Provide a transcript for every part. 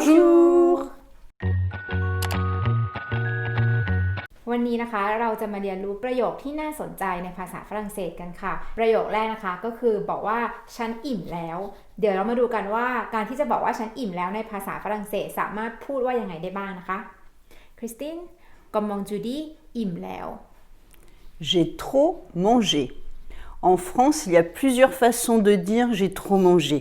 Bonjour วันนี้นะคะเราจะมาเรียนรู้ประโยคที่น่าสนใจในภาษาฝรั่งเศสกันค่ะประโยคแรกนะคะก็คือบอกว่าฉันอิ่มแล้วเดี๋ยวเรามาดูกันว่าการที่จะบอกว่าฉันอิ่มแล้วในภาษาฝรั่งเศสสามารถพูดว่ายังไงได้บ้างนะคะคริสติน comment tu dis อิ่มแล้ว J'ai trop mangé. En France, il y a plusieurs façons de dire j'ai trop mangé.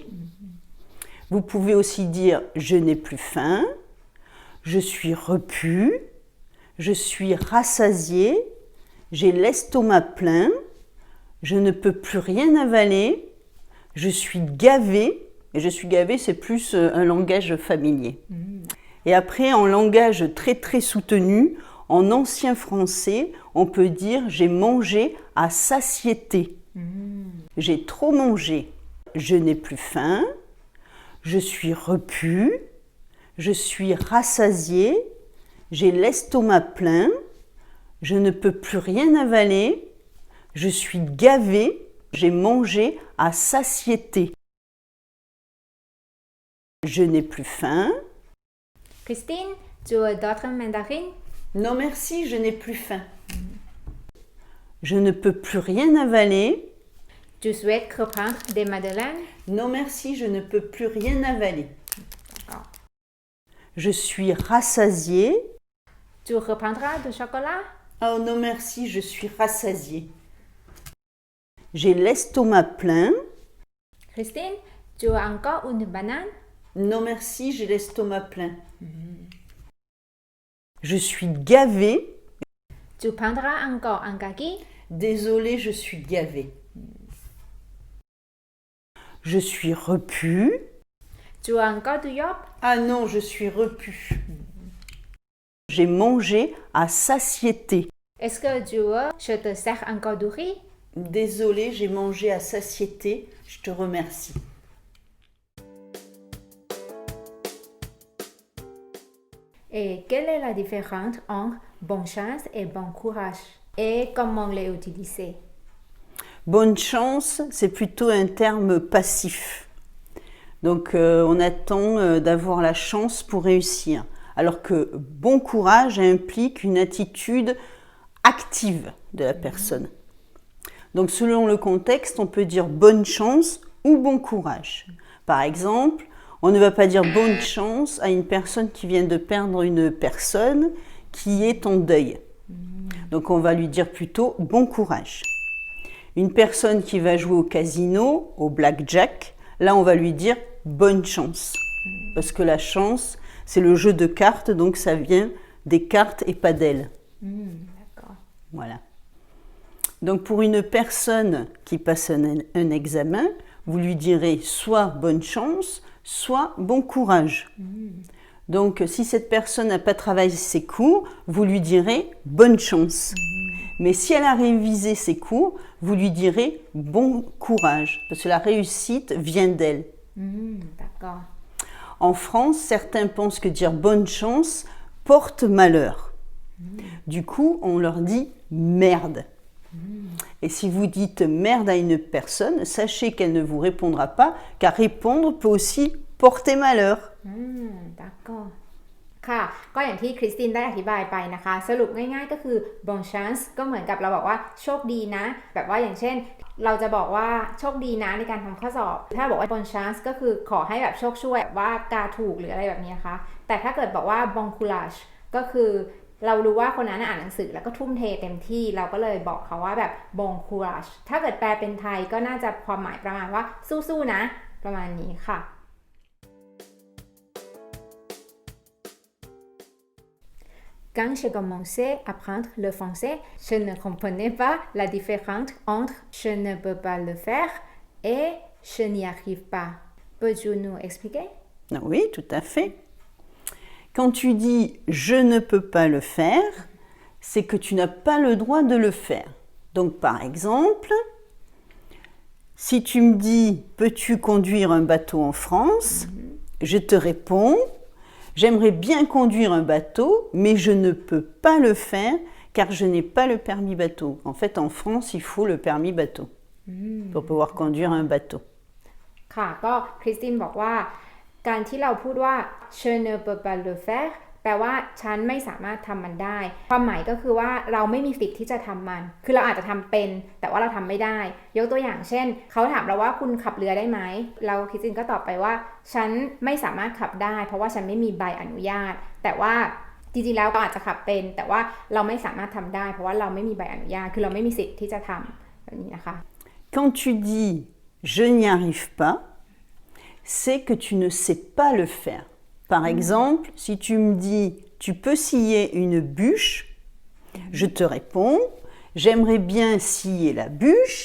Vous pouvez aussi dire je n'ai plus faim, je suis repu, je suis rassasié, j'ai l'estomac plein, je ne peux plus rien avaler, je suis gavé. Et je suis gavé, c'est plus un langage familier. Et après, en langage très très soutenu, en ancien français, on peut dire j'ai mangé à satiété. J'ai trop mangé. Je n'ai plus faim. Je suis repu. Je suis rassasié. J'ai l'estomac plein. Je ne peux plus rien avaler. Je suis gavé. J'ai mangé à satiété. Je n'ai plus faim. Christine, tu veux d'autres mandarines? Non merci, je n'ai plus faim. Je ne peux plus rien avaler. Tu souhaites reprendre des madeleines? Non merci, je ne peux plus rien avaler. D'accord. Je suis rassasié. Tu reprendras du chocolat? Oh non merci, je suis rassasié. J'ai l'estomac plein. Christine, tu as encore une banane? Non merci, j'ai l'estomac plein. Je suis gavé. Tu prendras encore un kaki? Désolé, je suis gavé. Je suis repu. Tu as encore du yop? Ah non, je suis repu. J'ai mangé à satiété. Est-ce que tu veux je te sers encore du riz? Désolé, j'ai mangé à satiété. Je te remercie. Et quelle est la différence entre bonne chance et bon courage? Et comment les utiliser? Bonne chance, c'est plutôt un terme passif. Donc on attend d'avoir la chance pour réussir. Alors que bon courage implique une attitude active de la personne. Donc selon le contexte, on peut dire bonne chance ou bon courage. Par exemple, on ne va pas dire bonne chance à une personne qui vient de perdre une personne qui est en deuil. Donc on va lui dire plutôt bon courage. Une personne qui va jouer au casino, au blackjack, là on va lui dire bonne chance. Parce que la chance, c'est le jeu de cartes, donc ça vient des cartes et pas d'elle. D'accord. Voilà. Donc pour une personne qui passe un examen, vous lui direz soit bonne chance, soit bon courage. Donc si cette personne n'a pas travaillé ses cours, vous lui direz bonne chance. Mais si elle a révisé ses cours, vous lui direz bon courage, parce que la réussite vient d'elle. D'accord. En France, certains pensent que dire bonne chance porte malheur. Du coup, on leur dit merde. Et si vous dites merde à une personne, sachez qu'elle ne vous répondra pas, car répondre peut aussi porter malheur. D'accord. ค่ะก็อย่างที่คริสตินได้อธิบายไปนะคะสรุปง่ายๆก็คือ bon chance ก็เหมือนกับเราบอกว่าโชคดีนะแบบว่าอย่างเช่นเราจะบอกว่าโชคดีนะในการทำข้อสอบถ้าบอกว่า bon chance ก็คือขอให้แบบโชคช่วยว่ากาถูกหรืออะไรแบบนี้นะคะแต่ถ้าเกิดบอกว่า bon courage ก็คือเรารู้ว่าคนนั้นอ่านหนังสือแล้วก็ทุ่มเทเต็มที่เราก็เลยบอกเขาว่าแบบ bon courage ถ้าเกิดแปลเป็นไทยก็น่าจะความหมายประมาณว่าสู้ๆนะประมาณนี้ค่ะQuand j'ai commencé à apprendre le français, je ne comprenais pas la différence entre je ne peux pas le faire et je n'y arrive pas. Peux-tu nous expliquer? Oui, tout à fait. Quand tu dis je ne peux pas le faire, c'est que tu n'as pas le droit de le faire. Donc par exemple, si tu me dis peux-tu conduire un bateau en France, je te réponds j'aimerais bien conduire un bateau, mais je ne peux pas le faire car je n'ai pas le permis bateau. En fait, en France, il faut le permis bateau pour pouvoir conduire un bateau. ค่ะก็คริสตินบอกว่า การที่เราพูดว่า je ne peux pas le faire แปลว่าฉันไม่สามารถทำมันได้ความหมายก็คือว่าเราไม่มีสิทธิ์ที่จะทำมันคือเราอาจจะทำเป็นแต่ว่าเราทำไม่ได้ยกตัวอย่างเช่นเขาถามเราว่าคุณขับเรือได้ไหมเราคริสตินก็ตอบไปว่าฉันไม่สามารถขับได้เพราะว่าฉันไม่มีใบอนุญาตแต่ว่าจริงๆแล้วเราอาจจะขับเป็นแต่ว่าเราไม่สามารถทำได้เพราะว่าเราไม่มีใบอนุญาตคือเราไม่มีสิทธิ์ที่จะทำแบบนี้นะคะ Quand tu dis je n'y arrive pas, c'est que tu ne sais pas le faire. Par exemple, si tu me dis tu peux scier une bûche, je te réponds j'aimerais bien scier la bûche,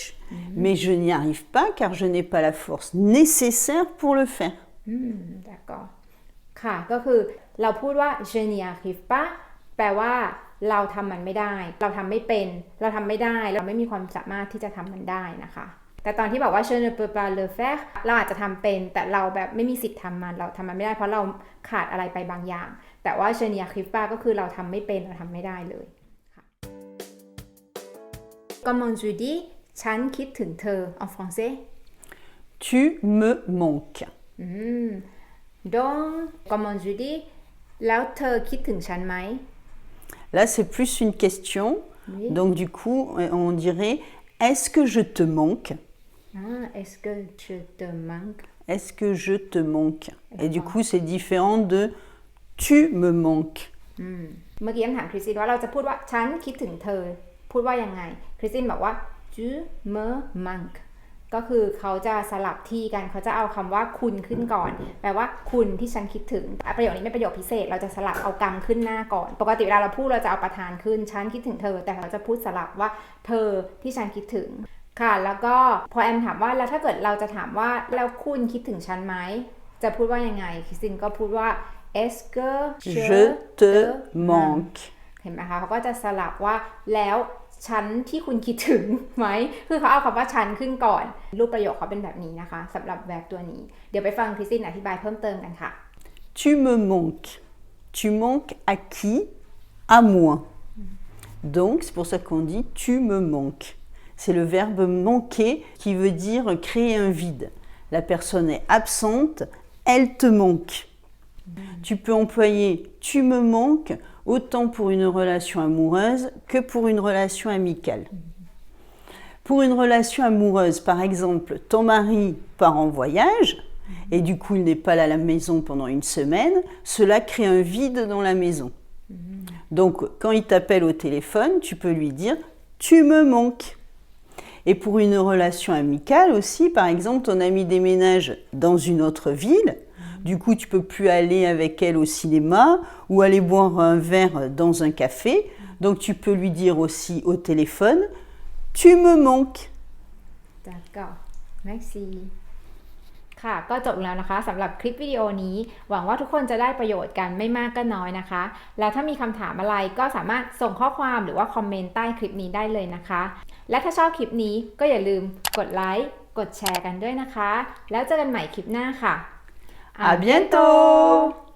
mais je n'y arrive pas car je n'ai pas la force nécessaire pour le faire. D'accord. ค่ะก็คือเราพูดว่า je n'y arrive pas แปลว่าเราทำมันไม่ได้เราทำไม่เป็นเราทำไม่ได้เราไม่มีความสามารถที่จะทำมันได้นะคะแต่ตอนที่บอกว่า je ne peux pas le faire เราอาจจะทำเป็นแต่เราแบบไม่มีสิทธิ์ทำมันเราทำมันไม่ได้เพราะเราขาดอะไรไปบางอย่างแต่ว่า je n'y arrive pas ก็คือเราทำไม่เป็นเราทำไม่ได้เลยค่ะ Comment tu dis ฉันคิดถึงเธอ en français Tu me manques. donc comment tu dis แล้วเธอคิดถึงฉันไหม Là, c'est plus une question. Oui. Donc, du coup, on dirait est-ce que je te manque? Est-ce que je te manque? Est-ce que je te manque? Et du coup, c'est différent de tu me manques. เมื่อกี้ถามคริสตินว่าเราจะพูดว่าฉันคิดถึงเธอพูดว่ายังไงคริสตินบอกว่า tu me manques ก็คือเขาจะสลับที่กันเขาจะเอาคำว่าคุณขึ้นก่อนแปลว่าคุณที่ฉันคิดถึงประโยคนี้เป็นประโยคพิเศษเราจะสลับเอากรรมขึ้นหน้าก่อนปกติเวลาเราพูดเราจะเอาประธานขึ้นฉันคิดถึงเธอแต่เราจะพูดสลับว่าเธอที่ฉันคิดถึงค่ะแล้วก็พอแอมถามว่าแล้วถ้าเกิดเราจะถามว่าแล้วคุณคิดถึงฉันไหมจะพูดว่ายังไงคริสตินก็พูดว่า est-ce que je te manque เห็นไหมคะเขาก็จะสลับว่าแล้วฉันที่คุณคิดถึงไหมคือเขาเอาคำว่าฉันขึ้นก่อนรูปประโยคเขาเป็นแบบนี้นะคะสำหรับ verb ตัวนี้เดี๋ยวไปฟังคริสตินอธิบายเพิ่มเติมกันค่ะ Tu me manques. Tu manques à qui? À moi. Donc, c'est pour ça qu'on dit tu me manques. C'est le verbe manquer qui veut dire créer un vide. La personne est absente, elle te manque. Tu peux employer tu me manques autant pour une relation amoureuse que pour une relation amicale. Pour une relation amoureuse, par exemple, ton mari part en voyage et du coup il n'est pas là à la maison pendant une semaine, cela crée un vide dans la maison. Donc quand il t'appelle au téléphone, tu peux lui dire tu me manques. Et pour une relation amicale aussi, par exemple, ton ami déménage dans une autre ville, du coup tu peux plus aller avec elle au cinéma ou aller boire un verre dans un café, donc tu peux lui dire aussi au téléphone tu me manques. D'accord. Merci. ค่ะก็จบแล้วนะคะสำหรับคลิปวิดีโอนี้หวังว่าทุกคนจะได้ประโยชน์กันไม่มากก็น้อยนะคะแล้วถ้ามีคำถามอะไรก็สามารถส่งข้อความหรือว่าคอมเมนต์ใต้คลิปนี้ได้เลยนะคะและถ้าชอบคลิปนี้ก็อย่าลืมกดไลค์กดแชร์กันด้วยนะคะแล้วเจอกันใหม่คลิปหน้าค่ะÀ bientôt!